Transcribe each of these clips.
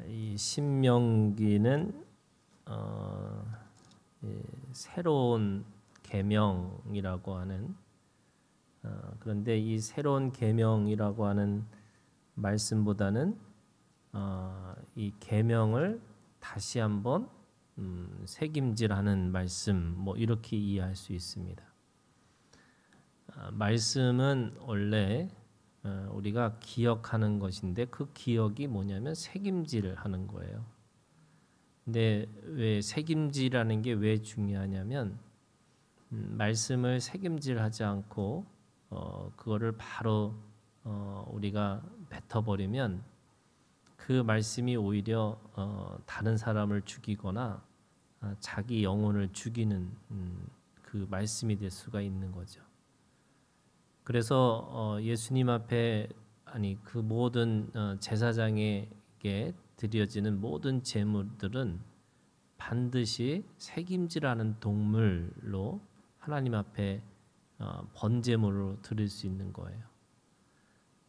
이 신명기는 새로운 계명이라고 하는 그런데 이 새로운 계명이라고 하는 말씀보다는 이 계명을 다시 한번 새김질하는 말씀 뭐 이렇게 이해할 수 있습니다. 말씀은 원래 우리가 기억하는 것인데 그 기억이 뭐냐면 새김질하는 거예요. 근데 왜 새김질하는 게 왜 중요하냐면 말씀을 새김질하지 않고 그거를 바로 우리가 뱉어버리면 그 말씀이 오히려 다른 사람을 죽이거나 자기 영혼을 죽이는 그 말씀이 될 수가 있는 거죠. 그래서 예수님 앞에 그 모든 제사장에게 드려지는 모든 제물들은 반드시 새김질하는 동물로 하나님 앞에 번제물로 드릴 수 있는 거예요.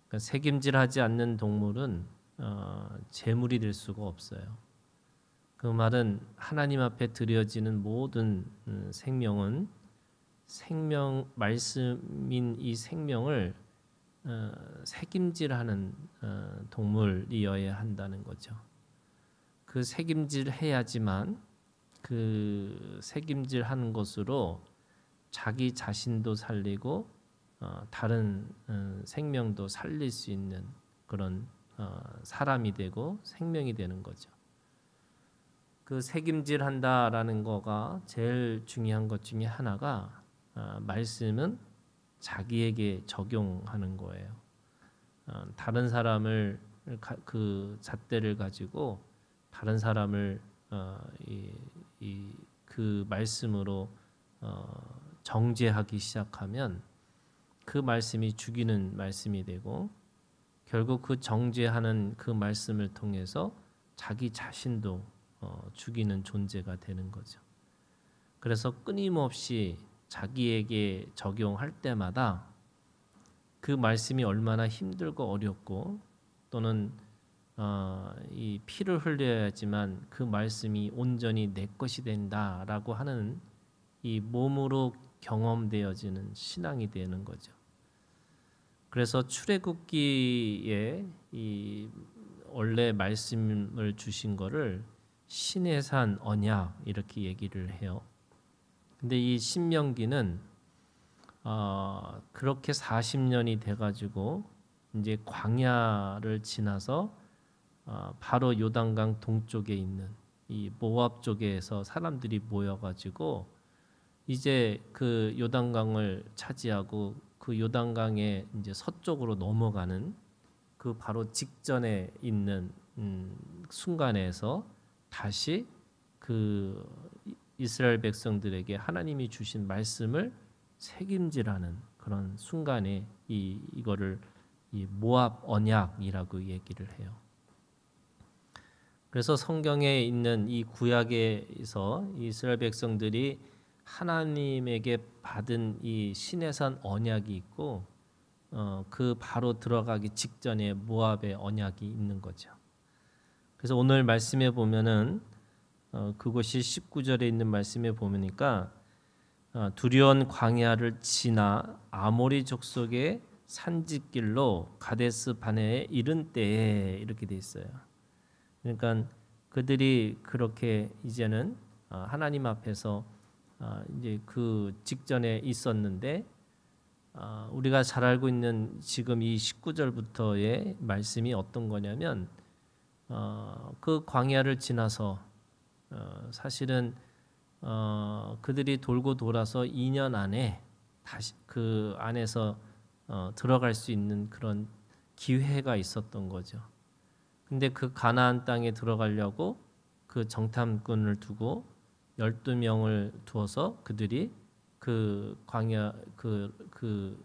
그러니까 새김질하지 않는 동물은 제물이 될 수가 없어요. 그 말은 하나님 앞에 드려지는 모든 생명은 생명 말씀인 이 생명을 새김질하는 동물이어야 한다는 거죠. 그 새김질해야지만 그 새김질하는 것으로 자기 자신도 살리고 다른 생명도 살릴 수 있는 그런 사람이 되고 생명이 되는 거죠. 그 새김질한다라는 거가 제일 중요한 것 중에 하나가 말씀은 자기에게 적용하는 거예요. 다른 사람을 그 잣대를 가지고 다른 사람을 그 말씀으로 정죄하기 시작하면 그 말씀이 죽이는 말씀이 되고 결국 그 정죄하는 그 말씀을 통해서 자기 자신도 죽이는 존재가 되는 거죠. 그래서 끊임없이 자기에게 적용할 때마다 그 말씀이 얼마나 힘들고 어렵고 또는 이 피를 흘려야지만 그 말씀이 온전히 내 것이 된다라고 하는 이 몸으로 경험되어지는 신앙이 되는 거죠. 그래서 출애굽기에 이 원래 말씀을 주신 거를 신의 산 언약 이렇게 얘기를 해요. 근데 이 신명기는 그렇게 40년이 돼가지고 이제 광야를 지나서 바로 요단강 동쪽에 있는 이 모압 쪽에서 사람들이 모여가지고 이제 그 요단강을 차지하고 그 요단강의 이제 서쪽으로 넘어가는 그 바로 직전에 있는 순간에서 다시 그 이스라엘 백성들에게 하나님이 주신 말씀을 새김질하는 그런 순간에 이거를 이 모압 언약이라고 얘기를 해요. 그래서 성경에 있는 이 구약에서 이스라엘 백성들이 하나님에게 받은 이 시내산 언약이 있고 그 바로 들어가기 직전에 모압의 언약이 있는 거죠. 그래서 오늘 말씀에 보면은 그것이 19절에 있는 말씀에 보니까 두려운 광야를 지나 아모리 족속의 산지길로 가데스 바네에 이른 때에 이렇게 돼 있어요. 그러니까 그들이 그렇게 이제는 하나님 앞에서 이제 그 직전에 있었는데 우리가 잘 알고 있는 지금 이 19절부터의 말씀이 어떤 거냐면 그 광야를 지나서 사실은 그들이 돌고 돌아서 2년 안에 다시 그 안에서 들어갈 수 있는 그런 기회가 있었던 거죠. 근데 그 가나안 땅에 들어가려고 그 정탐꾼을 두고 12명을 두어서 그들이 그 광야 그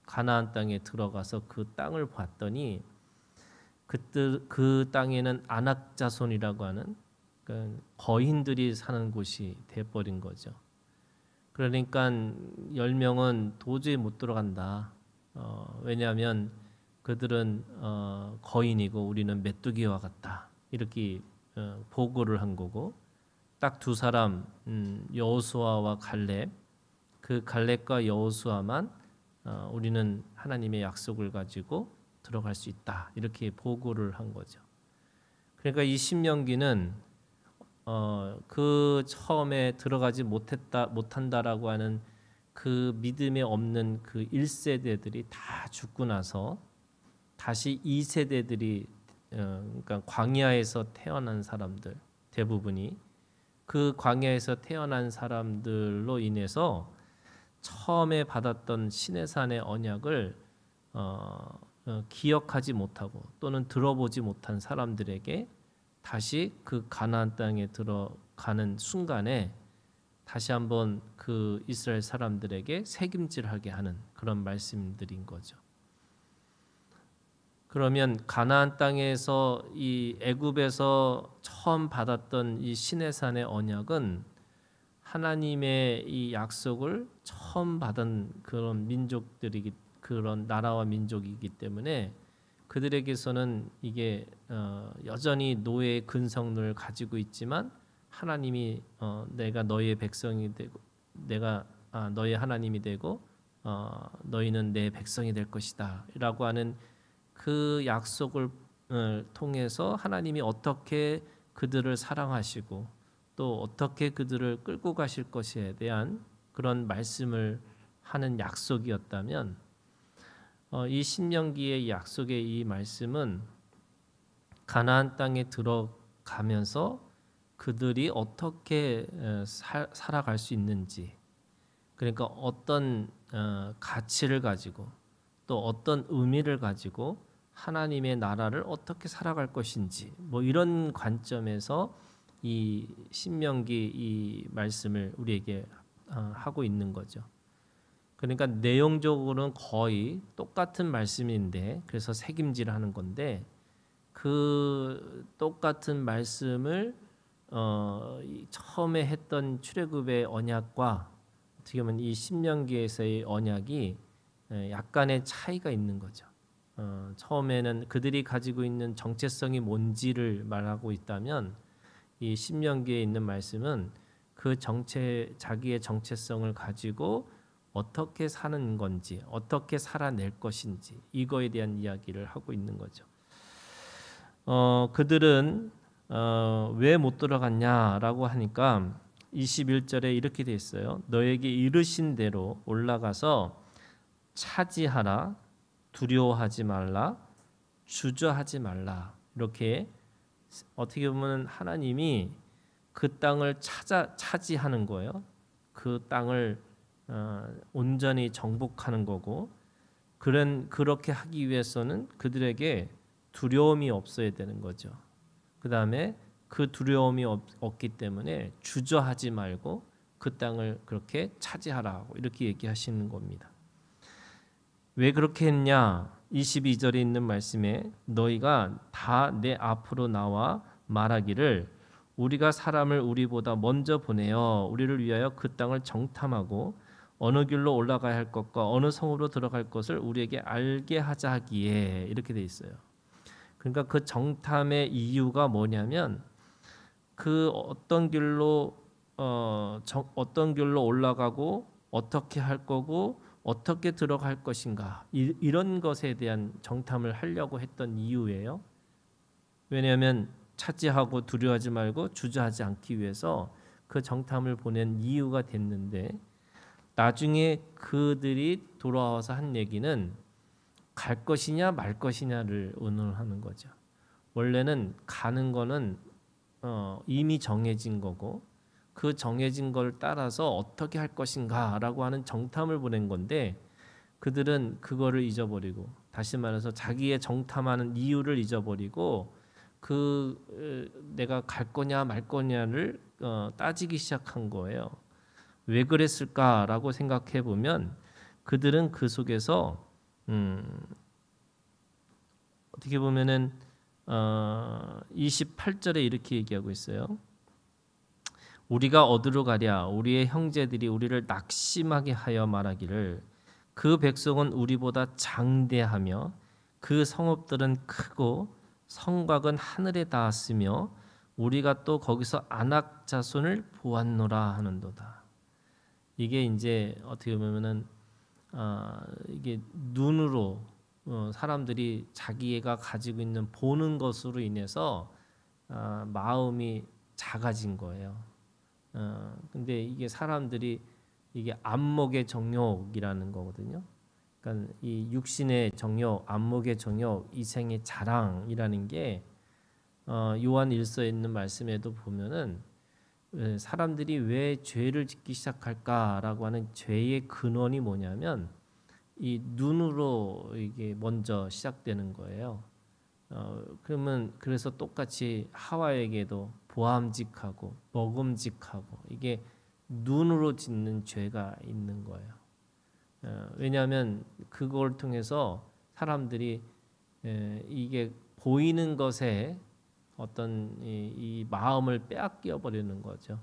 가나안 땅에 들어가서 그 땅을 봤더니 그 땅에는 아낙 자손이라고 하는 거인들이 사는 곳이 돼버린 거죠. 그러니까 10명은 도저히 못 들어간다. 왜냐하면 그들은 거인이고 우리는 메뚜기와 같다. 이렇게 보고를 한 거고 딱 두 사람 여호수아와 갈렙 그 갈렙과 여호수아만 우리는 하나님의 약속을 가지고 들어갈 수 있다. 이렇게 보고를 한 거죠. 그러니까 이 신명기는 그 처음에 들어가지 못한다라고 하는 그 믿음에 없는 그 1세대들이 다 죽고 나서 다시 2세대들이 그러니까 광야에서 태어난 사람들 대부분이 그 광야에서 태어난 사람들로 인해서 처음에 받았던 시내산의 언약을 기억하지 못하고 또는 들어보지 못한 사람들에게 다시 그 가나안 땅에 들어가는 순간에 다시 한번 그 이스라엘 사람들에게 새김질하게 하는 그런 말씀들인 거죠. 그러면 가나안 땅에서 이 애굽에서 처음 받았던 이 시내산의 언약은 하나님의 이 약속을 처음 받은 그런 민족들이기 그런 나라와 민족이기 때문에 그들에게서는 이게 여전히 노예의 근성을 가지고 있지만 하나님이 내가 너희의 백성이 되고 내가 너희의 하나님이 되고 너희는 내 백성이 될 것이다라고 하는 그 약속을 통해서 하나님이 어떻게 그들을 사랑하시고 또 어떻게 그들을 끌고 가실 것에 대한 그런 말씀을 하는 약속이었다면 이 신명기의 약속의 이 말씀은 가나안 땅에 들어가면서 그들이 어떻게 살아갈 수 있는지 그러니까 어떤 가치를 가지고 또 어떤 의미를 가지고 하나님의 나라를 어떻게 살아갈 것인지 뭐 이런 관점에서 이 신명기 이 말씀을 우리에게 하고 있는 거죠. 그러니까 내용적으로는 거의 똑같은 말씀인데 그래서 새김질하는 건데 그 똑같은 말씀을 처음에 했던 출애굽의 언약과 어떻게 보면 이 신명기에서의 언약이 약간의 차이가 있는 거죠. 처음에는 그들이 가지고 있는 정체성이 뭔지를 말하고 있다면 이 신명기에 있는 말씀은 그 자기의 정체성을 가지고 어떻게 사는 건지, 어떻게 살아낼 것인지 이거에 대한 이야기를 하고 있는 거죠. 그들은 왜 못 들어갔냐라고 하니까 21절에 이렇게 돼 있어요. 너에게 이르신 대로 올라가서 차지하라, 두려워하지 말라, 주저하지 말라. 이렇게 어떻게 보면 하나님이 그 땅을 차지하는 거예요. 그 땅을 온전히 정복하는 거고 그렇게 하기 위해서는 그들에게 두려움이 없어야 되는 거죠. 그 다음에 그 두려움이 없기 때문에 주저하지 말고 그 땅을 그렇게 차지하라고 이렇게 얘기하시는 겁니다. 왜 그렇게 했냐? 22절에 있는 말씀에 너희가 다 내 앞으로 나와 말하기를 우리가 사람을 우리보다 먼저 보내어 우리를 위하여 그 땅을 정탐하고 어느 길로 올라가야 할 것과 어느 성으로 들어갈 것을 우리에게 알게 하자 하기에 이렇게 돼 있어요. 그러니까 그 정탐의 이유가 뭐냐면 그 어떤 길로 올라가고 어떻게 할 거고 어떻게 들어갈 것인가 이런 것에 대한 정탐을 하려고 했던 이유예요. 왜냐하면 차지하고 두려워하지 말고 주저하지 않기 위해서 그 정탐을 보낸 이유가 됐는데 나중에 그들이 돌아와서 한 얘기는 갈 것이냐 말 것이냐를 의논하는 거죠. 원래는 가는 거는 이미 정해진 거고 그 정해진 걸 따라서 어떻게 할 것인가라고 하는 정탐을 보낸 건데 그들은 그거를 잊어버리고 다시 말해서 자기의 정탐하는 이유를 잊어버리고 내가 갈 거냐 말 거냐를 따지기 시작한 거예요. 왜 그랬을까라고 생각해 보면 그들은 그 속에서 어떻게 보면은 28절에 이렇게 얘기하고 있어요. 우리가 어디로 가랴 우리의 형제들이 우리를 낙심하게 하여 말하기를 그 백성은 우리보다 장대하며 그 성읍들은 크고 성곽은 하늘에 닿았으며 우리가 또 거기서 아낙 자손을 보았노라 하는도다. 이게 이제 어떻게 보면은 이게 눈으로 사람들이 자기가 가지고 있는 보는 것으로 인해서 마음이 작아진 거예요. 근데 이게 사람들이 이게 안목의 정욕이라는 거거든요. 그러니까 이 육신의 정욕, 안목의 정욕, 이생의 자랑이라는 게 요한 1서에 있는 말씀에도 보면은 사람들이 왜 죄를 짓기 시작할까라고 하는 죄의 근원이 뭐냐면 이 눈으로 이게 먼저 시작되는 거예요. 그러면 그래서 똑같이 하와에게도 보암직하고 먹음직하고 이게 눈으로 짓는 죄가 있는 거예요. 왜냐하면 그걸 통해서 사람들이 이게 보이는 것에 어떤 이 마음을 빼앗겨 버리는 거죠.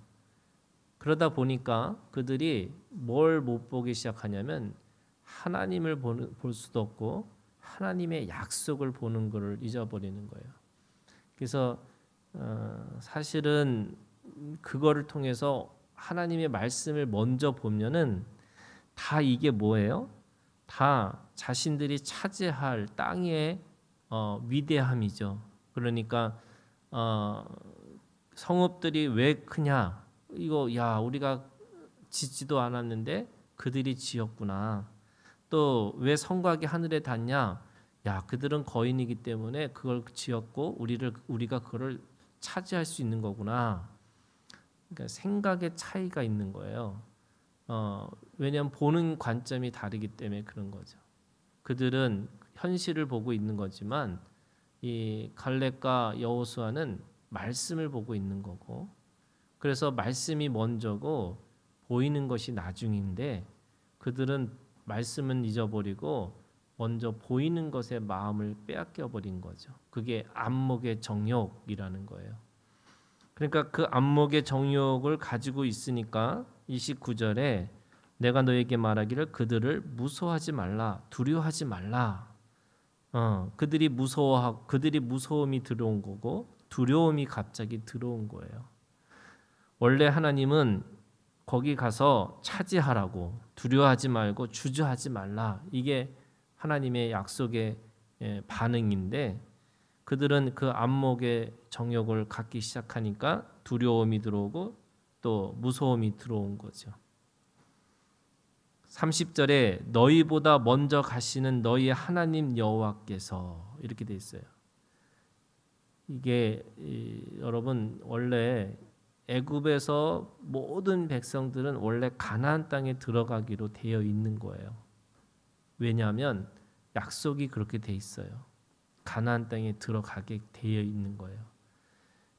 그러다 보니까 그들이 뭘 못 보기 시작하냐면 하나님을 볼 수도 없고 하나님의 약속을 보는 것을 잊어버리는 거예요. 그래서 사실은 그거를 통해서 하나님의 말씀을 먼저 보면은 다 이게 뭐예요? 다 자신들이 차지할 땅의 위대함이죠. 그러니까 성읍들이 왜 크냐? 이거 야 우리가 짓지도 않았는데 그들이 지었구나. 또 왜 성곽이 하늘에 닿냐? 야 그들은 거인이기 때문에 그걸 지었고 우리가 그걸 차지할 수 있는 거구나. 그러니까 생각의 차이가 있는 거예요. 왜냐하면 보는 관점이 다르기 때문에 그런 거죠. 그들은 현실을 보고 있는 거지만 이 갈렙과 여호수아는 말씀을 보고 있는 거고, 그래서 말씀이 먼저고 보이는 것이 나중인데 그들은 말씀은 잊어버리고 먼저 보이는 것에 마음을 빼앗겨 버린 거죠. 그게 안목의 정욕이라는 거예요. 그러니까 그 안목의 정욕을 가지고 있으니까 29절에 내가 너에게 말하기를 그들을 무서워하지 말라, 두려워하지 말라. 그들이 무서움이 들어온 거고 두려움이 갑자기 들어온 거예요. 원래 하나님은 거기 가서 차지하라고, 두려워하지 말고 주저하지 말라. 이게 하나님의 약속의 반응인데 그들은 그 안목의 정욕을 갖기 시작하니까 두려움이 들어오고 또 무서움이 들어온 거죠. 30절에 너희보다 먼저 가시는 너희의 하나님 여호와께서 이렇게 돼 있어요. 이게 여러분 원래 애굽에서 모든 백성들은 원래 가나안 땅에 들어가기로 되어 있는 거예요. 왜냐하면 약속이 그렇게 돼 있어요. 가나안 땅에 들어가게 되어 있는 거예요.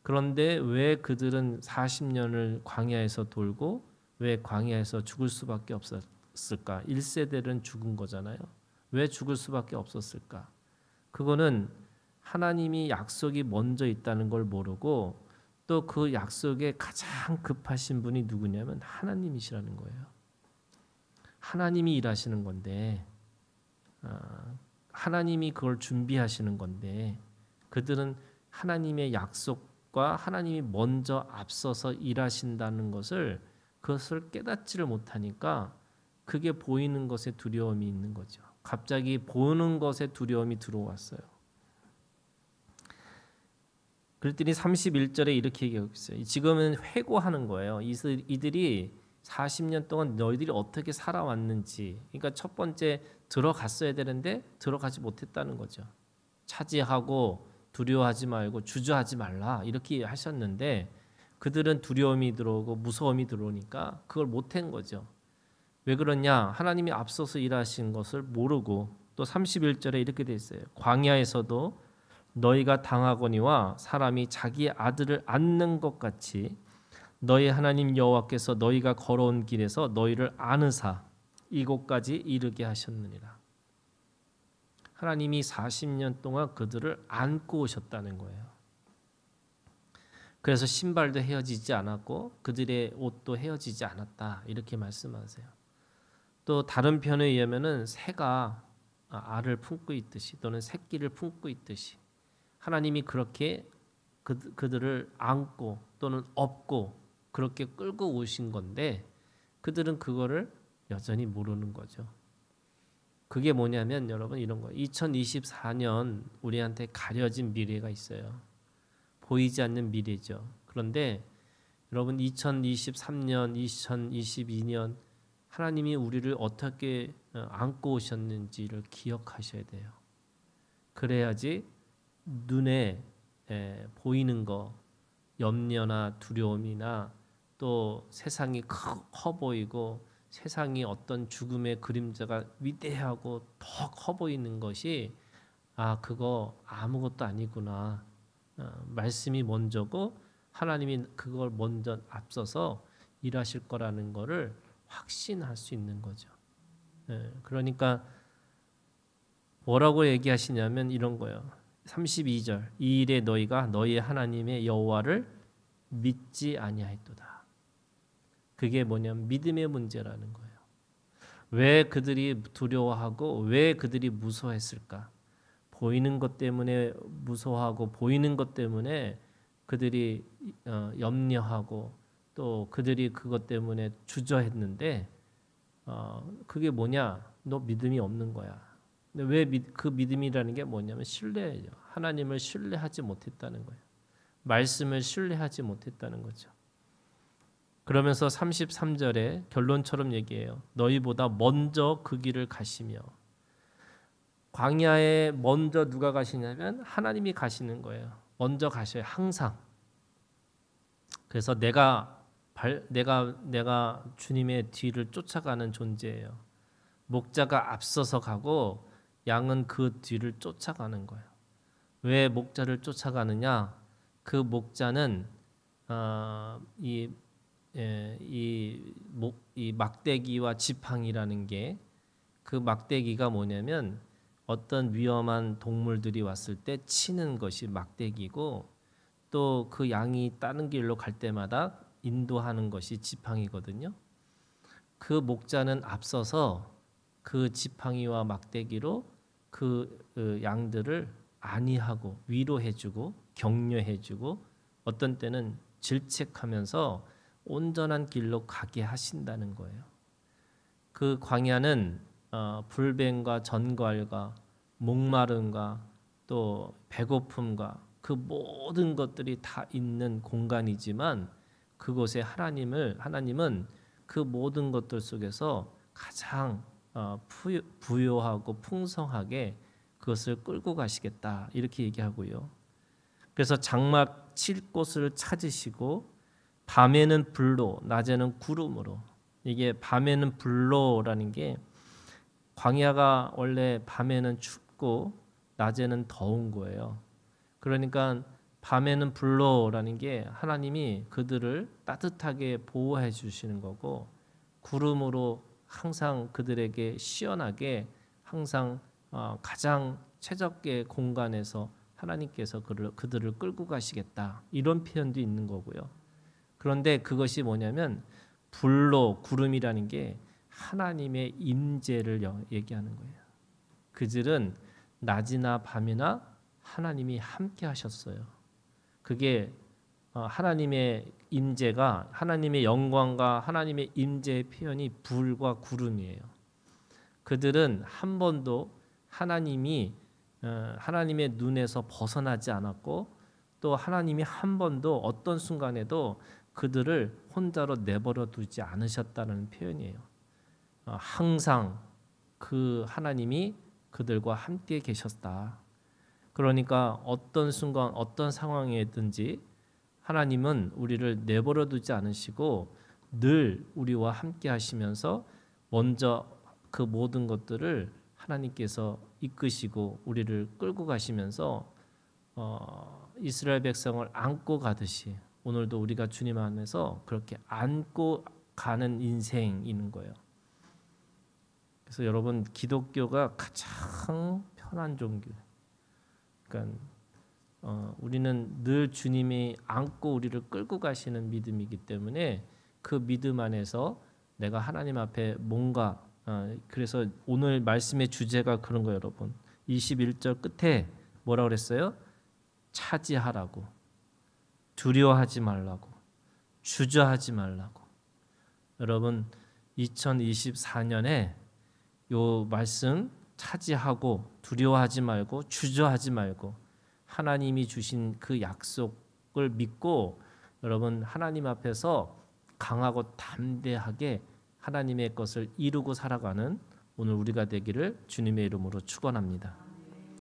그런데 왜 그들은 40년을 광야에서 돌고 왜 광야에서 죽을 수밖에 없었을까? 1세대는 죽은 거잖아요. 왜 죽을 수밖에 없었을까? 그거는 하나님이 약속이 먼저 있다는 걸 모르고 또 그 약속에 가장 급하신 분이 누구냐면 하나님이시라는 거예요. 하나님이 일하시는 건데 하나님이 그걸 준비하시는 건데 그들은 하나님의 약속과 하나님이 먼저 앞서서 일하신다는 그것을 깨닫지를 못하니까 그게 보이는 것에 두려움이 있는 거죠. 갑자기 보는 것에 두려움이 들어왔어요. 그랬더니 31절에 이렇게 얘기하고 있어요. 지금은 회고하는 거예요. 이들이 40년 동안 너희들이 어떻게 살아왔는지. 그러니까 첫 번째 들어갔어야 되는데 들어가지 못했다는 거죠. 차지하고 두려워하지 말고 주저하지 말라 이렇게 하셨는데 그들은 두려움이 들어오고 무서움이 들어오니까 그걸 못한 거죠. 왜 그러냐? 하나님이 앞서서 일하신 것을 모르고 또 31절에 이렇게 돼 있어요. 광야에서도 너희가 당하거니와 사람이 자기의 아들을 안는 것 같이 너희 하나님 여호와께서 너희가 걸어온 길에서 너희를 안으사 이곳까지 이르게 하셨느니라. 하나님이 40년 동안 그들을 안고 오셨다는 거예요. 그래서 신발도 헤어지지 않았고 그들의 옷도 헤어지지 않았다 이렇게 말씀하세요. 또 다른 편에 의하면은 새가 알을 품고 있듯이 또는 새끼를 품고 있듯이 하나님이 그렇게 그들을 안고 또는 업고 그렇게 끌고 오신 건데 그들은 그거를 여전히 모르는 거죠. 그게 뭐냐면 여러분 이런 거예요. 2024년 우리한테 가려진 미래가 있어요. 보이지 않는 미래죠. 그런데 여러분 2023년, 2022년 하나님이 우리를 어떻게 안고 오셨는지를 기억하셔야 돼요. 그래야지 눈에 보이는 거, 염려나 두려움이나 또 세상이 커 보이고 세상이 어떤 죽음의 그림자가 위대하고 더 커 보이는 것이 그거 아무것도 아니구나. 말씀이 먼저고 하나님이 그걸 먼저 앞서서 일하실 거라는 거를 확신할 수 있는 거죠. 그러니까 뭐라고 얘기하시냐면 이런 거예요. 32절 이 일에 너희가 너희 하나님의 여호와를 믿지 아니하였도다. 그게 뭐냐면 믿음의 문제라는 거예요. 왜 그들이 두려워하고 왜 그들이 무서워했을까? 보이는 것 때문에 무서워하고 보이는 것 때문에 그들이 염려하고 또 그들이 그것 때문에 주저했는데 그게 뭐냐? 너 믿음이 없는 거야. 근데 왜 그 믿음이라는 게 뭐냐면 신뢰예요. 하나님을 신뢰하지 못했다는 거예요. 말씀을 신뢰하지 못했다는 거죠. 그러면서 33절에 결론처럼 얘기해요. 너희보다 먼저 그 길을 가시며 광야에 먼저 누가 가시냐면 하나님이 가시는 거예요. 먼저 가셔요. 항상. 그래서 내가 주님의 뒤를 쫓아가는 존재예요. 목자가 앞서서 가고 양은 그 뒤를 쫓아가는 거예요. 왜 목자를 쫓아가느냐? 그 목자는 이 막대기와 지팡이라는 게 그 막대기가 뭐냐면 어떤 위험한 동물들이 왔을 때 치는 것이 막대기고 또 그 양이 다른 길로 갈 때마다 인도하는 것이 지팡이거든요. 그 목자는 앞서서 그 지팡이와 막대기로 그 양들을 안위하고 위로해주고 격려해주고 어떤 때는 질책하면서 온전한 길로 가게 하신다는 거예요. 그 광야는 불뱀과 전갈과 목마름과 또 배고픔과 그 모든 것들이 다 있는 공간이지만 그곳에 하나님은 그 모든 것들 속에서 가장 부요하고 풍성하게 그것을 끌고 가시겠다 이렇게 얘기하고요. 그래서 장막 칠 곳을 찾으시고 밤에는 불로 낮에는 구름으로 이게 밤에는 불로라는 게 광야가 원래 밤에는 춥고 낮에는 더운 거예요. 그러니까 밤에는 불로라는 게 하나님이 그들을 따뜻하게 보호해 주시는 거고 구름으로 항상 그들에게 시원하게 항상 가장 최적의 공간에서 하나님께서 그들을 끌고 가시겠다 이런 표현도 있는 거고요. 그런데 그것이 뭐냐면 불로 구름이라는 게 하나님의 임재를 얘기하는 거예요. 그들은 낮이나 밤이나 하나님이 함께 하셨어요. 그게 하나님의 임재가 하나님의 영광과 하나님의 임재의 표현이 불과 구름이에요. 그들은 한 번도 하나님의 눈에서 벗어나지 않았고 또 하나님이 한 번도 어떤 순간에도 그들을 혼자로 내버려 두지 않으셨다는 표현이에요. 항상 그 하나님이 그들과 함께 계셨다. 그러니까 어떤 순간 어떤 상황이든지 하나님은 우리를 내버려 두지 않으시고 늘 우리와 함께 하시면서 먼저 그 모든 것들을 하나님께서 이끄시고 우리를 끌고 가시면서 이스라엘 백성을 안고 가듯이 오늘도 우리가 주님 안에서 그렇게 안고 가는 인생인 거예요. 그래서 여러분 기독교가 가장 편한 종교. 그러니까 우리는 늘 주님이 안고 우리를 끌고 가시는 믿음이기 때문에 그 믿음 안에서 내가 하나님 앞에 뭔가 그래서 오늘 말씀의 주제가 그런 거예요, 여러분. 21절 끝에 뭐라 그랬어요? 차지하라고, 두려워하지 말라고, 주저하지 말라고. 여러분 2024년에 요 말씀 차지하고 두려워하지 말고 주저하지 말고 하나님이 주신 그 약속을 믿고 여러분 하나님 앞에서 강하고 담대하게 하나님의 것을 이루고 살아가는 오늘 우리가 되기를 주님의 이름으로 축원합니다.